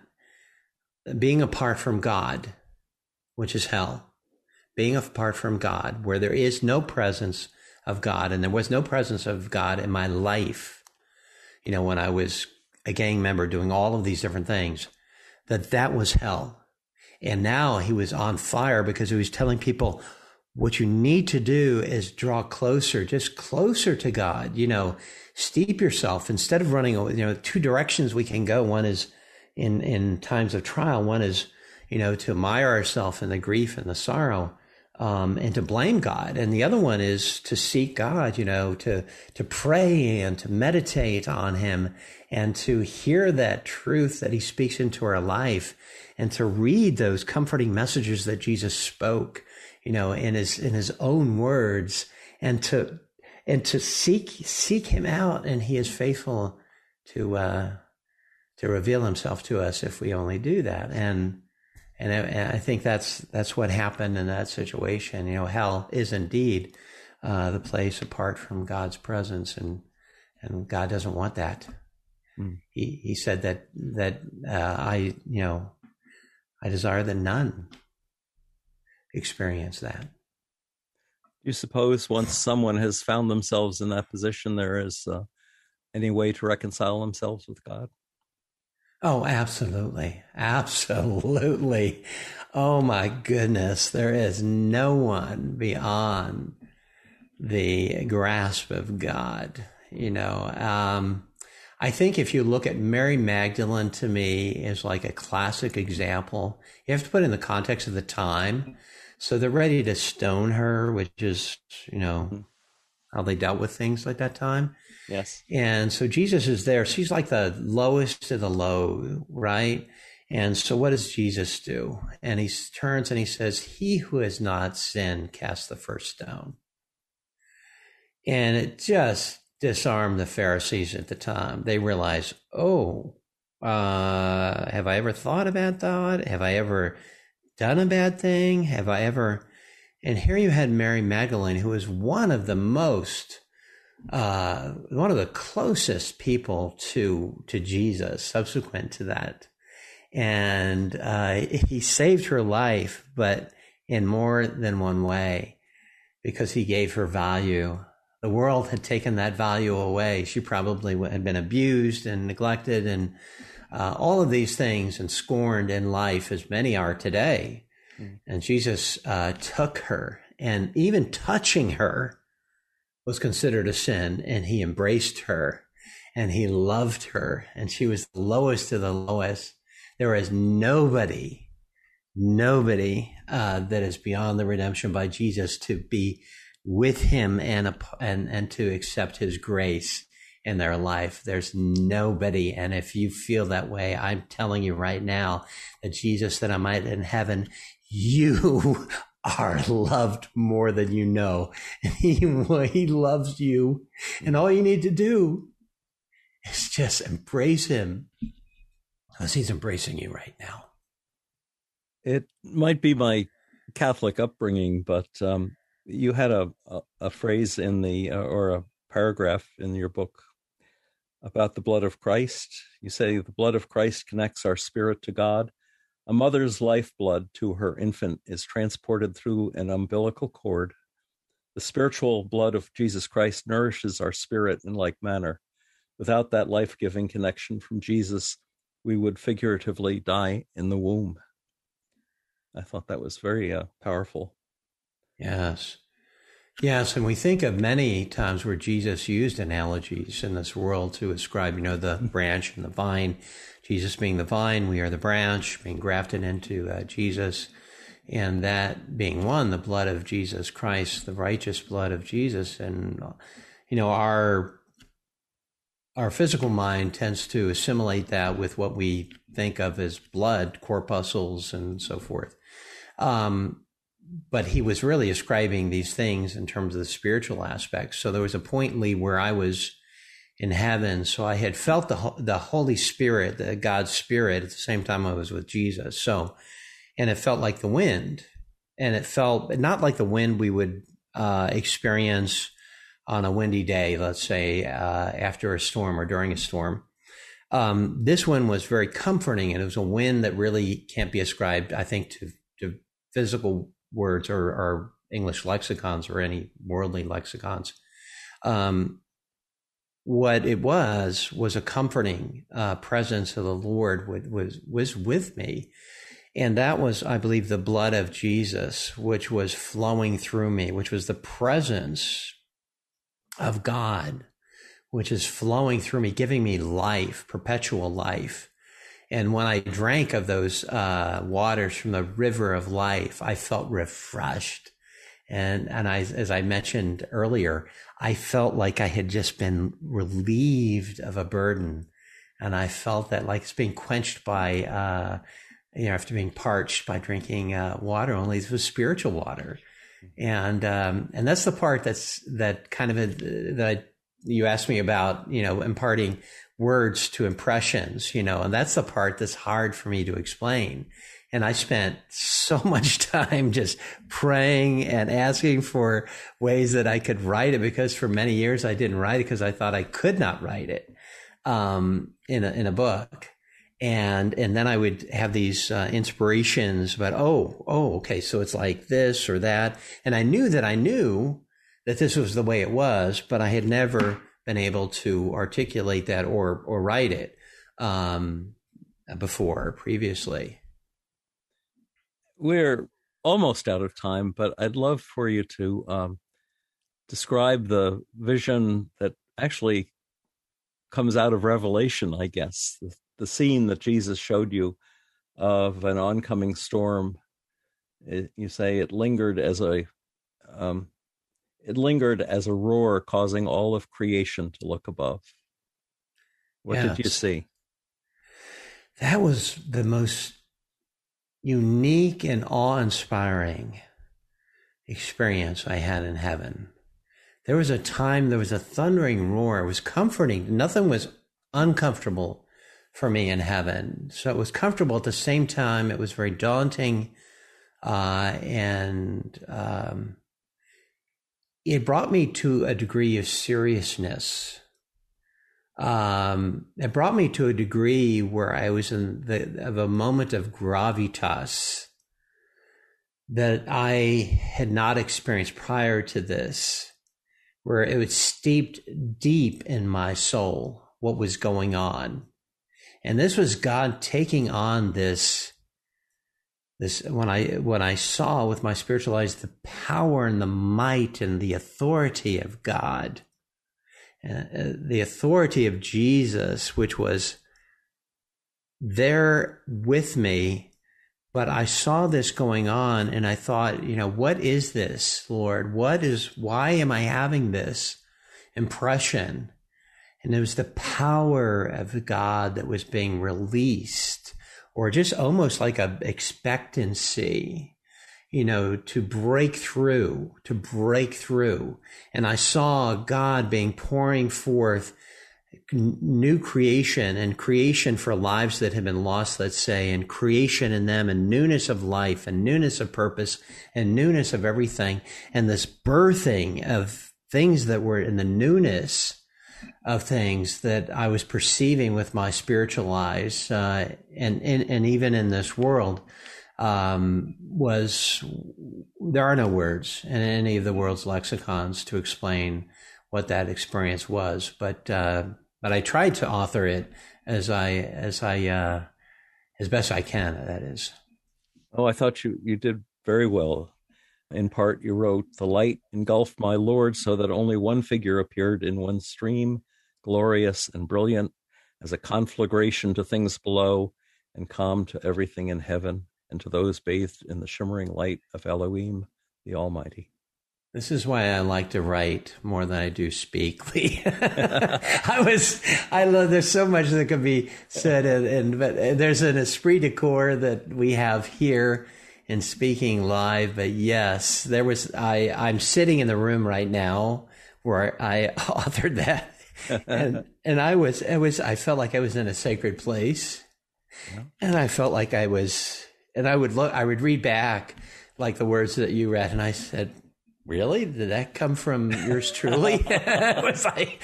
being apart from God, which is hell, being apart from God, where there is no presence of God, and there was no presence of God in my life, when I was a gang member doing all of these different things, that was hell. And now he was on fire because he was telling people, what you need to do is draw closer, just closer to God, steep yourself instead of running away. Two directions we can go. One is in times of trial. One is, to mire ourselves in the grief and the sorrow, and to blame God. And the other one is to seek God, to pray and to meditate on him and to hear that truth that he speaks into our life and to read those comforting messages that Jesus spoke, in his own words, and to seek him out. And he is faithful to reveal himself to us if we only do that. And I think that's what happened in that situation. Hell is indeed the place apart from God's presence, and God doesn't want that. He said that I desire that none experience that. Do you suppose once someone has found themselves in that position, there is any way to reconcile themselves with God? Oh, absolutely. Absolutely. Oh my goodness. There is no one beyond the grasp of God. I think if you look at Mary Magdalene, to me, is like a classic example. You have to put it in the context of the time. So they're ready to stone her, which is, how they dealt with things like that time. Yes. And so Jesus is there. She's like the lowest of the low, right? And so what does Jesus do? And he turns and he says, he who has not sinned, cast the first stone. And it just disarmed the Pharisees at the time. They realized, have I ever thought a bad thought? Have I ever done a bad thing? Have I ever... And here you had Mary Magdalene, who was one of the closest people to Jesus subsequent to that. And he saved her life, but in more than one way, because he gave her value. The world had taken that value away. She probably had been abused and neglected and all of these things and scorned in life, as many are today. And Jesus took her, and even touching her was considered a sin, and he embraced her and he loved her, and she was the lowest of the lowest. There is nobody that is beyond the redemption by Jesus to be with him and to accept his grace in their life. There's nobody. And if you feel that way, I'm telling you right now that Jesus said, I might in heaven, you are loved more than you know. And he loves you. And all you need to do is just embrace him, because he's embracing you right now. It might be my Catholic upbringing, but you had a phrase in or a paragraph in your book about the blood of Christ. You say the blood of Christ connects our spirit to God. A mother's lifeblood to her infant is transported through an umbilical cord. The spiritual blood of Jesus Christ nourishes our spirit in like manner. Without that life-giving connection from Jesus, we would figuratively die in the womb. I thought that was very powerful. Yes. Yes, and we think of many times where Jesus used analogies in this world to ascribe, the branch and the vine. Jesus being the vine, we are the branch, being grafted into Jesus. And that being one, the blood of Jesus Christ, the righteous blood of Jesus. And, our physical mind tends to assimilate that with what we think of as blood, corpuscles, and so forth. But he was really ascribing these things in terms of the spiritual aspects. So there was a point, Lee, where I was in heaven. So I had felt the Holy Spirit, the God's Spirit, at the same time I was with Jesus. And it felt like the wind. And it felt not like the wind we would experience on a windy day, let's say, after a storm or during a storm. This one was very comforting, and it was a wind that really can't be ascribed, I think, to physical words or English lexicons or any worldly lexicons. What it was a comforting presence of the Lord was with me. And that was, I believe, the blood of Jesus, which was flowing through me, which was the presence of God, which is flowing through me, giving me life, perpetual life. And when I drank of those waters from the river of life, I felt refreshed. And as I mentioned earlier, I felt like I had just been relieved of a burden. And I felt that like it's being quenched by, after being parched by drinking water, only it was spiritual water. And that's the part that you asked me about, imparting words to impressions, and that's the part that's hard for me to explain. And I spent so much time just praying and asking for ways that I could write it, because for many years I didn't write it because I thought I could not write it in a book. And then I would have these inspirations about, okay, so it's like this or that. And I knew that this was the way it was, but I had never been able to articulate that or write it previously. We're almost out of time, but I'd love for you to describe the vision that actually comes out of Revelation, I guess, the scene that Jesus showed you of an oncoming storm. You say it lingered as a roar, causing all of creation to look above. What did you see? That was the most unique and awe-inspiring experience I had in heaven. There was a time, there was a thundering roar. It was comforting. Nothing was uncomfortable for me in heaven. So it was comfortable at the same time. It was very daunting. And it brought me to a degree of seriousness. It brought me to a degree where I was of a moment of gravitas that I had not experienced prior to this, where it was steeped deep in my soul, what was going on. And this was God taking on this when I saw with my spiritual eyes the power and the might and the authority of God, the authority of Jesus, which was there with me. But I saw this going on and I thought, what is this, Lord? Why am I having this impression? And it was the power of God that was being released, or just almost like a expectancy, to break through. And I saw God pouring forth new creation and creation for lives that have been lost, let's say, and creation in them and newness of life and newness of purpose and newness of everything. And this birthing of things that were in the newness of things that I was perceiving with my spiritual eyes, and even in this world, there are no words in any of the world's lexicons to explain what that experience was. But I tried to author it as best I can. That is. Oh, I thought you did very well. In part, you wrote, "The light engulfed my Lord so that only one figure appeared in one stream, glorious and brilliant, as a conflagration to things below and calm to everything in heaven and to those bathed in the shimmering light of Elohim, the Almighty." This is why I like to write more than I do speak, Lee. There's so much that could be said, but there's an esprit de corps that we have here in speaking live. But yes, I'm sitting in the room right now where I authored that. and I felt like I was in a sacred place. Yeah. And I felt like I would read back like the words that you read, and I said, "Really? Did that come from yours truly?" It was like,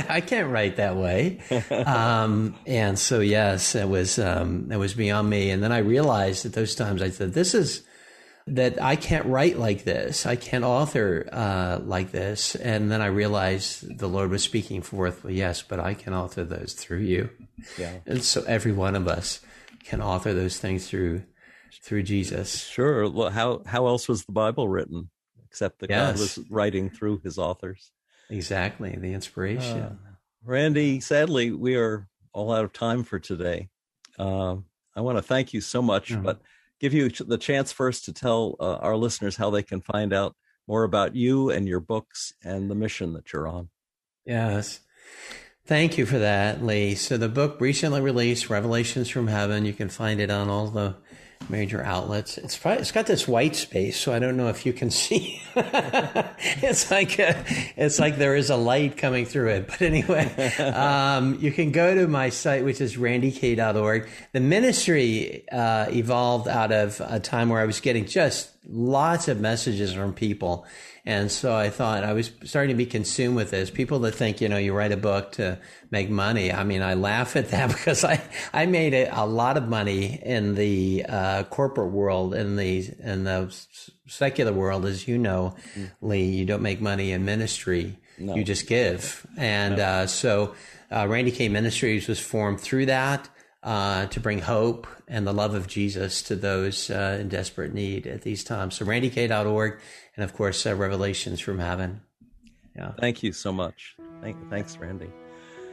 I can't write that way. And so, yes, it was beyond me. And then I realized at those times, I said, that I can't write like this. I can't author like this. And then I realized the Lord was speaking forth, well, yes, but I can author those through you. Yeah. And so every one of us can author those things through Jesus. Sure. Well, how else was the Bible written? Except that God was writing through his authors. Exactly, the inspiration. Randy, sadly, we are all out of time for today. I want to thank you so much, but give you the chance first to tell our listeners how they can find out more about you and your books and the mission that you're on. Yes. Thank you for that, Lee. So the book recently released, Revelations from Heaven. You can find it on all the major outlets. It's got this white space, so I don't know if you can see. It's like there is a light coming through it. But anyway, you can go to my site, which is randyk.org. The ministry evolved out of a time where I was getting just lots of messages from people. And so I thought I was starting to be consumed with this. People that think, you write a book to make money. I mean, I laugh at that because I made a lot of money in the corporate world, in the secular world, as you know, Lee. You don't make money in ministry. No. You just give. And so Randy K Ministries was formed through that. To bring hope and the love of Jesus to those in desperate need at these times. So randyk.org, and of course, Revelations from Heaven. Yeah. Thank you so much. Thanks, Randy.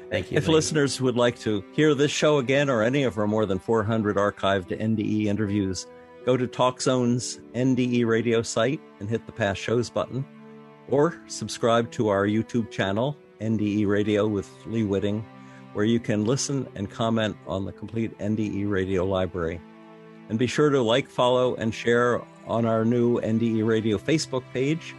Thank you. If listeners would like to hear this show again or any of our more than 400 archived NDE interviews, go to TalkZone's NDE Radio site and hit the Past Shows button, or subscribe to our YouTube channel, NDE Radio with Lee Witting, where you can listen and comment on the complete NDE Radio library. And be sure to like, follow, and share on our new NDE Radio Facebook page,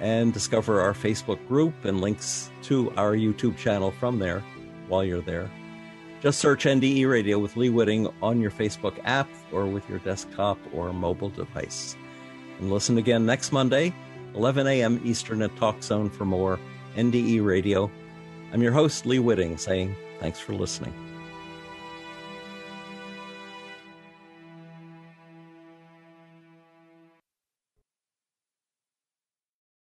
and discover our Facebook group and links to our YouTube channel from there while you're there. Just search NDE Radio with Lee Witting on your Facebook app or with your desktop or mobile device. And listen again next Monday, 11 a.m. Eastern at TalkZone for more NDE Radio. I'm your host, Lee Witting, saying thanks for listening.